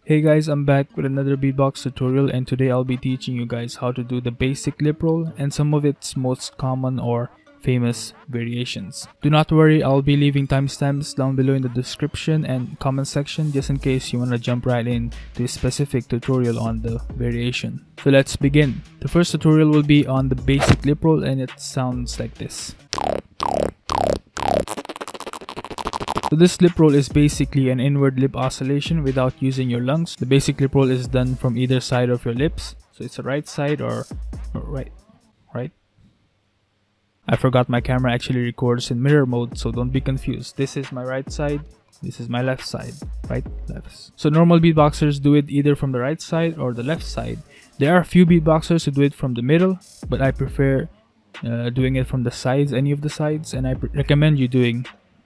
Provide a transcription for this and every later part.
Hey guys, I'm back with another beatbox tutorial, and today I'll be teaching you guys how to do the basic lip roll and some of its most common or famous variations. Do not worry, I'll be leaving timestamps down below in the description and comment section just in case you want to jump right in to a specific tutorial on the variation. So let's begin. The first tutorial will be on the basic lip roll, and it sounds like this. So this lip roll is basically an inward lip oscillation without using your lungs. The basic lip roll is done from either side of your lips. So it's a right side or right. I forgot my camera actually records in mirror mode, so don't be confused. This is my right side, this is my left side, right, left. So normal beatboxers do it either from the right side or the left side. There are a few beatboxers who do it from the middle, but I prefer doing it from the sides, any of the sides, and I recommend you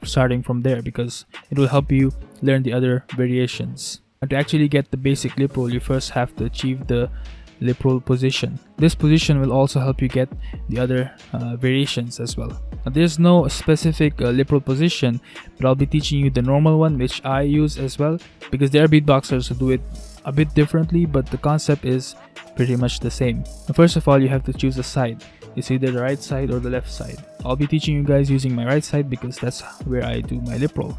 starting from there because it will help you learn the other variations. And to actually get the basic lip roll, you first have to achieve the lip roll position. This position will also help you get the other variations as well. Now, there's no specific lip roll position, but I'll be teaching you the normal one, which I use as well, because there are beatboxers who do it a bit differently, but the concept is pretty much the same. Now, first of all, you have to choose a side. It's either the right side or the left side. I'll be teaching you guys using my right side because that's where I do my lip roll.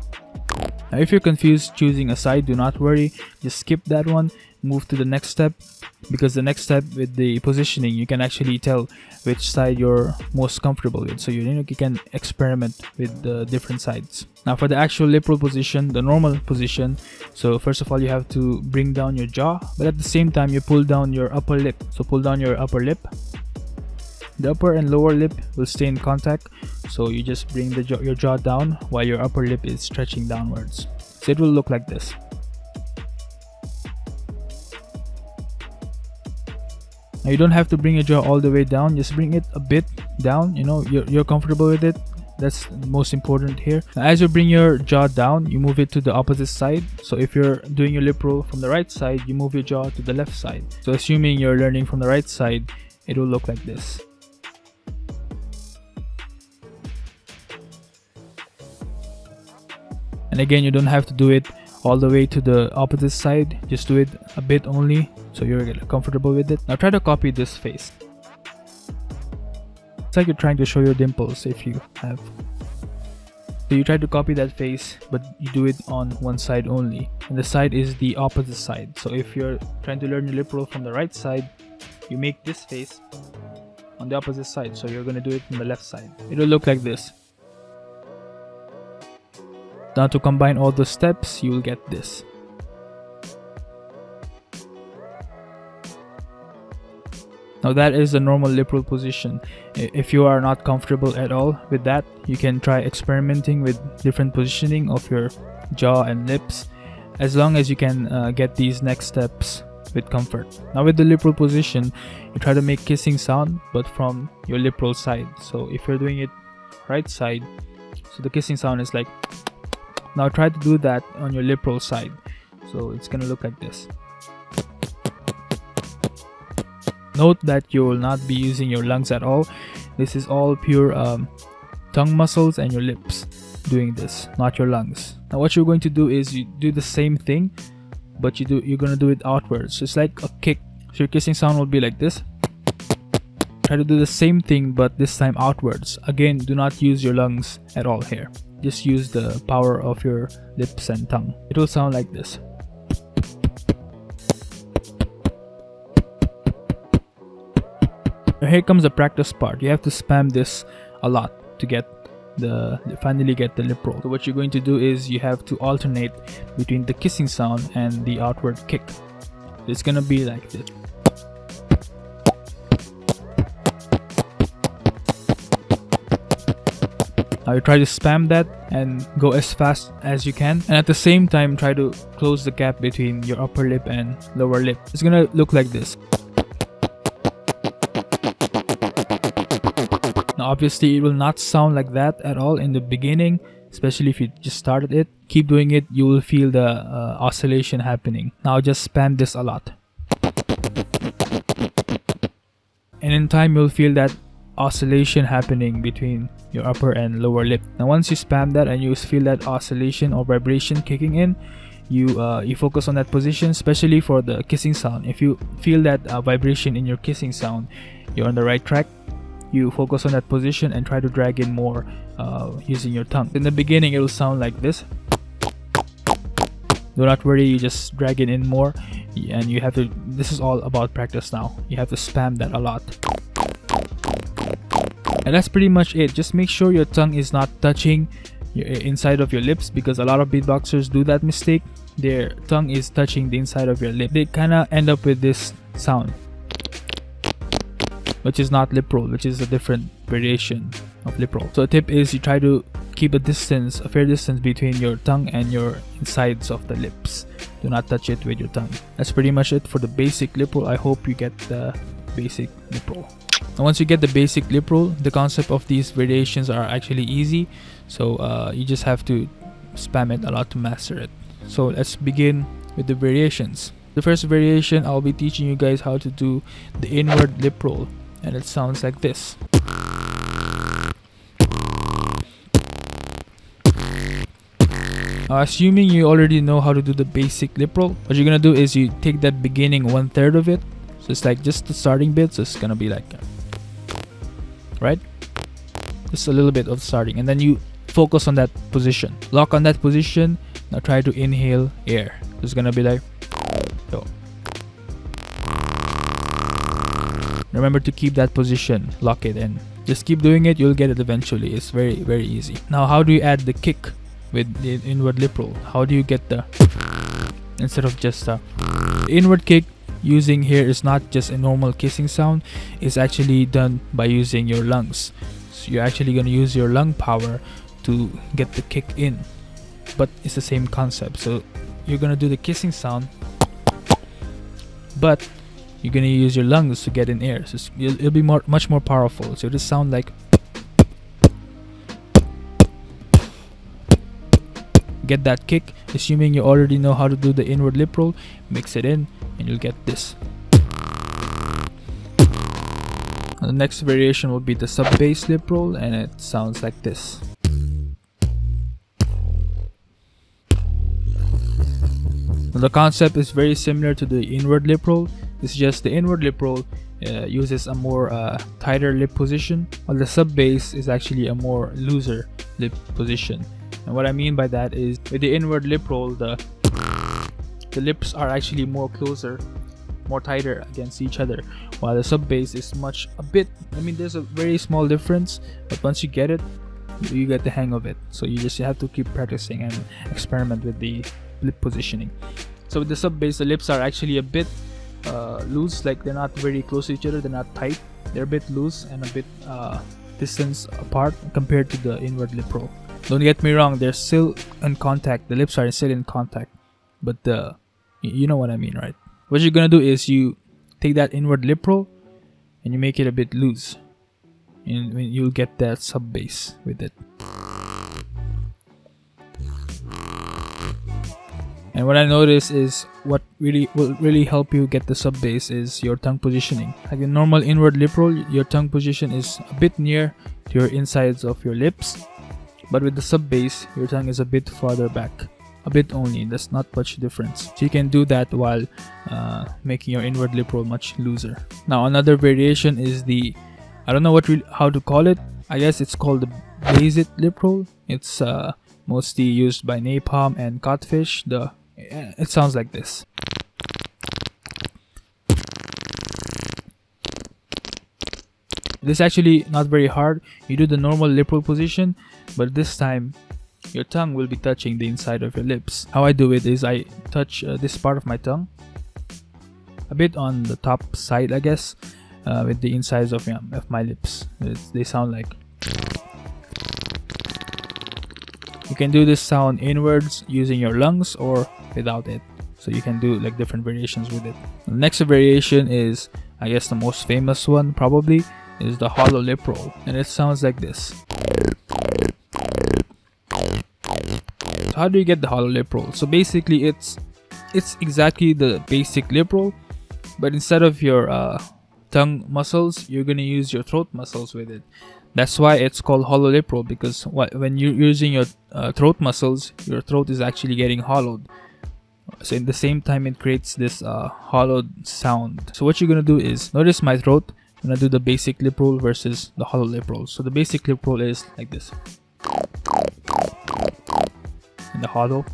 Now if you're confused choosing a side, do not worry, just skip that one, move to the next step, because the next step with the positioning, you can actually tell which side you're most comfortable with, so you can experiment with the different sides. Now for the actual lip roll position, the normal position, so first of all you have to bring down your jaw, but at the same time you pull down your upper lip. So pull down your upper lip. The upper and lower lip will stay in contact, so you just bring your jaw down while your upper lip is stretching downwards. So it will look like this. Now you don't have to bring your jaw all the way down, just bring it a bit down, you're comfortable with it. That's most important here. Now, as you bring your jaw down, you move it to the opposite side. So if you're doing your lip roll from the right side, you move your jaw to the left side. So assuming you're learning from the right side, it will look like this. And again, you don't have to do it all the way to the opposite side, just do it a bit only so you're comfortable with it. Now try to copy this face. It's like you're trying to show your dimples if you have. So you try to copy that face, but you do it on one side only, and the side is the opposite side. So if you're trying to learn your lip roll from the right side, you make this face on the opposite side, so you're going to do it from the left side. It will look like this. Now to combine all the steps, you will get this. Now that is the normal lip roll position. If you are not comfortable at all with that, you can try experimenting with different positioning of your jaw and lips, as long as you can get these next steps with comfort. Now with the lip roll position, you try to make kissing sound, but from your lip roll side. So if you're doing it right side, so the kissing sound is like. Now try to do that on your lip roll side. So it's gonna look like this. Note that you will not be using your lungs at all. This is all pure tongue muscles and your lips doing this, not your lungs. Now what you're going to do is you do the same thing, but you're gonna do it outwards. So it's like a kick. So your kissing sound will be like this. Try to do the same thing, but this time outwards. Again, do not use your lungs at all here. Just use the power of your lips and tongue. It will sound like this. Now here comes the practice part. You have to spam this a lot to finally get the lip roll. So what you're going to do is you have to alternate between the kissing sound and the outward kick. It's gonna be like this. Now you try to spam that and go as fast as you can, and at the same time try to close the gap between your upper lip and lower lip. It's gonna look like this. Now obviously it will not sound like that at all in the beginning, especially if you just started it. Keep doing it, you will feel the oscillation happening. Now just spam this a lot, and in time you'll feel that oscillation happening between your upper and lower lip. Now once you spam that and you feel that oscillation or vibration kicking in, you focus on that position, especially for the kissing sound. If you feel that vibration in your kissing sound, you're on the right track. You focus on that position and try to drag in more using your tongue. In the beginning, it will sound like this. Do not worry, you just drag it in more, and you have to, this is all about practice now. You have to spam that a lot. And that's pretty much it. Just make sure your tongue is not touching inside of your lips, because a lot of beatboxers do that mistake. Their tongue is touching the inside of your lip. They kind of end up with this sound, which is not lip roll, which is a different variation of lip roll. So a tip is you try to keep a distance, a fair distance between your tongue and your insides of the lips. Do not touch it with your tongue. That's pretty much it for the basic lip roll. I hope you get the basic lip roll. And once you get the basic lip roll, the concept of these variations are actually easy. So you just have to spam it a lot to master it. So let's begin with the variations. The first variation, I'll be teaching you guys how to do the inward lip roll, and it sounds like this. Assuming you already know how to do the basic lip roll, what you're gonna do is you take that beginning 1/3 of it. So it's like just the starting bit. So it's gonna be like, right? Just a little bit of starting, and then you focus on that position. Lock on that position. Now try to inhale air. It's gonna be like, yo. Remember to keep that position, lock it in. Just keep doing it, you'll get it eventually. It's very, very easy. Now, how do you add the kick with the inward lip roll? How do you get the, instead of just the inward kick using here is not just a normal kissing sound. It's actually done by using your lungs. So you're actually going to use your lung power to get the kick in, but it's the same concept. So you're going to do the kissing sound, but you're going to use your lungs to get in air. So it'll be much more powerful. So it'll sound like, get that kick. Assuming you already know how to do the inward lip roll, mix it in and you'll get this. And the next variation will be the sub-bass lip roll, and it sounds like this. Now the concept is very similar to the inward lip roll. It's just the inward lip roll uses a more tighter lip position, while the sub-bass is actually a more looser lip position. And what I mean by that is, with the inward lip roll, the lips are actually more closer, more tighter against each other, while the sub-bass is there's a very small difference, but once you get it, you get the hang of it. So you just have to keep practicing and experiment with the lip positioning. So with the sub-bass, the lips are actually a bit loose, like they're not very close to each other, they're not tight, they're a bit loose and a bit distance apart compared to the inward lip roll. Don't get me wrong, they're still in contact, the lips are still in contact, but you know what I mean, right? What you're gonna do is you take that inward lip roll and you make it a bit loose, and you'll get that sub-bass with it. And what I noticed is what will really help you get the sub-bass is your tongue positioning. Like the normal inward lip roll, your tongue position is a bit near to your insides of your lips, but with the sub-bass, your tongue is a bit farther back. A bit only, there's not much difference. So you can do that while making your inward lip roll much looser. Now another variation is the, I don't know how to call it. I guess it's called the Blaze-It lip roll. It's mostly used by Napalm and Codfish. It sounds like this. This is actually not very hard. You do the normal lip roll position, but this time your tongue will be touching the inside of your lips. How I do it is I touch this part of my tongue a bit on the top side, I guess, with the insides of my lips. They sound like. You can do this sound inwards using your lungs or without it. So you can do like different variations with it. The next variation is, I guess the most famous one probably, is the hollow lip roll, and it sounds like this. So how do you get the hollow lip roll? So basically it's exactly the basic lip roll, but instead of your tongue muscles, you're gonna use your throat muscles with it. That's why it's called hollow lip roll, because when you're using your throat muscles, your throat is actually getting hollowed So in the same time, it creates this hollowed sound. So what you're gonna do is, notice my throat. I'm gonna do the basic lip roll versus the hollow lip roll. So the basic lip roll is like this, and the hollow,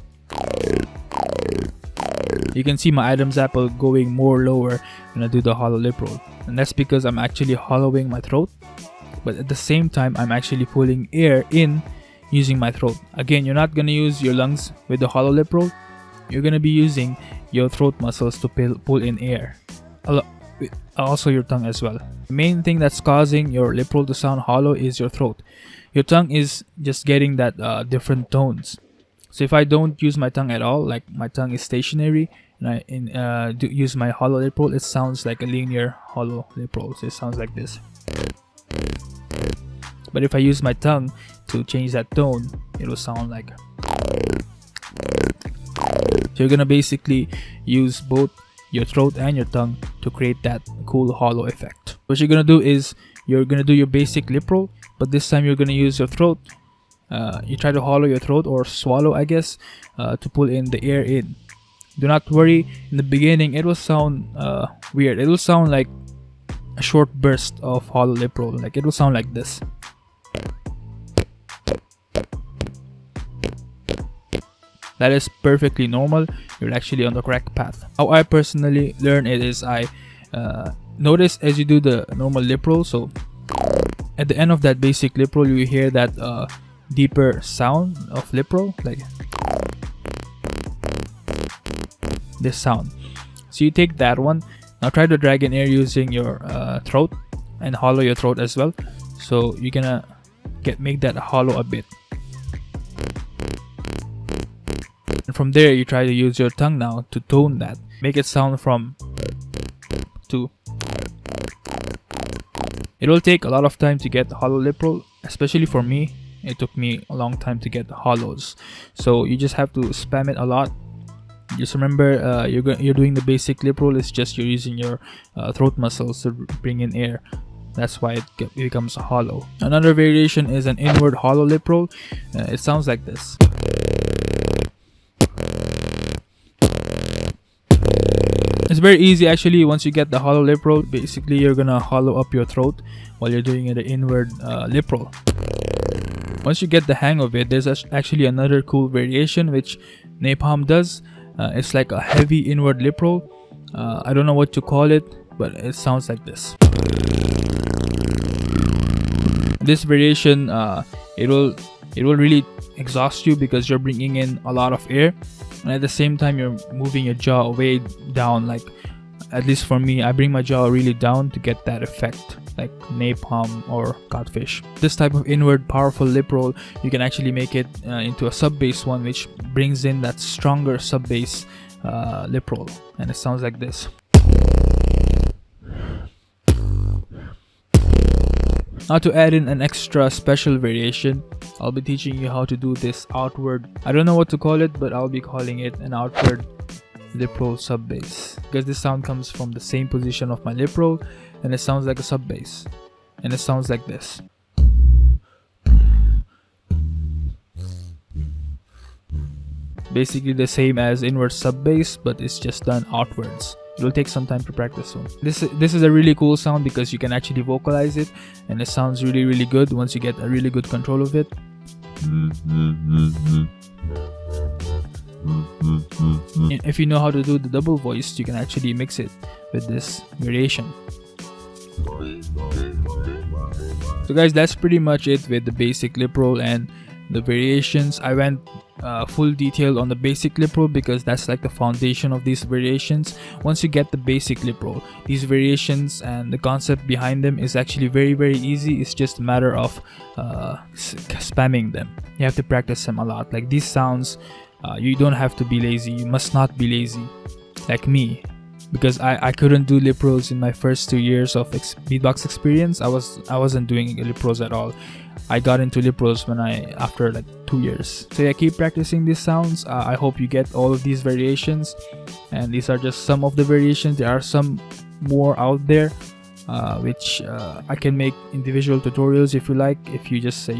you can see my Adam's apple going more lower when I do the hollow lip roll, and that's because I'm actually hollowing my throat, but at the same time I'm actually pulling air in using my throat. Again, you're not gonna use your lungs with the hollow lip roll. You're gonna be using your throat muscles to pull in air, also your tongue as well. The main thing that's causing your lip roll to sound hollow is your throat. Your tongue is just getting that different tones. So if I don't use my tongue at all, like my tongue is stationary, and I use my hollow lip roll, it sounds like a linear hollow lip roll. So it sounds like this. But if I use my tongue to change that tone, it will sound like. So you're gonna basically use both your throat and your tongue to create that cool hollow effect. What you're gonna do is, you're gonna do your basic lip roll, but this time you're gonna use your throat. You try to hollow your throat, or swallow, I guess, to pull in the air in. Do not worry, in the beginning it will sound weird. It will sound like a short burst of hollow lip roll. Like it will sound like this. That is perfectly normal. You're actually on the correct path. How I personally learn it is, I notice as you do the normal lip roll, so at the end of that basic lip roll, you hear that deeper sound of lip roll, like this sound. So you take that one, now try to drag in air using your throat, and hollow your throat as well. So you're gonna make that hollow a bit. And from there, you try to use your tongue now to tone that. Make it sound from to. It will take a lot of time to get the hollow lip roll, especially for me. It took me a long time to get the hollows. So you just have to spam it a lot. Just remember, you're doing the basic lip roll. It's just you're using your throat muscles to bring in air. That's why it becomes hollow. Another variation is an inward hollow lip roll. It sounds like this. It's very easy actually. Once you get the hollow lip roll, basically you're gonna hollow up your throat while you're doing the inward lip roll. Once you get the hang of it, there's actually another cool variation which Napalm does. It's like a heavy inward lip roll. I don't know what to call it, but it sounds like this. This variation, it will really exhaust you because you're bringing in a lot of air, and at the same time you're moving your jaw way down. Like, at least for me, I bring my jaw really down to get that effect, like Napalm or Codfish. This type of inward powerful lip roll, you can actually make it into a sub bass one, which brings in that stronger sub bass lip roll, and it sounds like this. Now to add in an extra special variation, I'll be teaching you how to do this outward. I don't know what to call it, but I'll be calling it an outward lip roll sub bass, because this sound comes from the same position of my lip roll, and it sounds like a sub bass, and it sounds like this. Basically the same as inward sub bass, but it's just done outwards. It will take some time to practice soon. This is a really cool sound because you can actually vocalize it, and it sounds really good once you get a really good control of it. If you know how to do the double voice, you can actually mix it with this variation. So guys, that's pretty much it with the basic lip roll and the variations. I went full detail on the basic lip roll because that's like the foundation of these variations. Once you get the basic lip roll, these variations and the concept behind them is actually very easy. It's just a matter of spamming them. You have to practice them a lot. Like these sounds, you don't have to be lazy. You must not be lazy like me, because I couldn't do lip rolls in my first 2 years of beatbox experience. I wasn't doing lip rolls at all. I got into lip rolls after like 2 years. So yeah, keep practicing these sounds. I hope you get all of these variations, and these are just some of the variations. There are some more out there which I can make individual tutorials if you like. If you just say,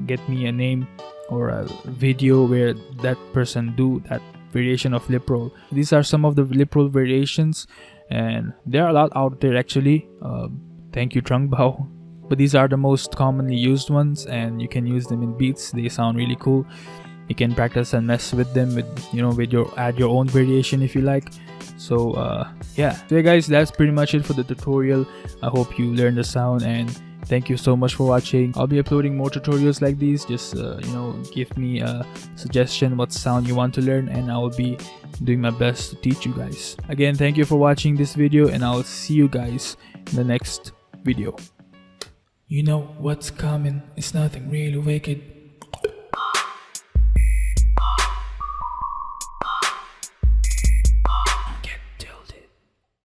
get me a name or a video where that person do that variation of LIPROLL. These are some of the LIPROLL variations, and there are a lot out there actually. Thank you, Trungbao. But these are the most commonly used ones, and you can use them in beats. They sound really cool. You can practice and mess with them with, you know, with your, add your own variation if you like. So yeah, so guys, that's pretty much it for the tutorial. I hope you learned the sound, and thank you so much for watching. I'll be uploading more tutorials like these. Just you know, give me a suggestion what sound you want to learn, and I will be doing my best to teach you guys. Again, thank you for watching this video, and I'll see you guys in the next video. You know what's coming, it's nothing really wicked.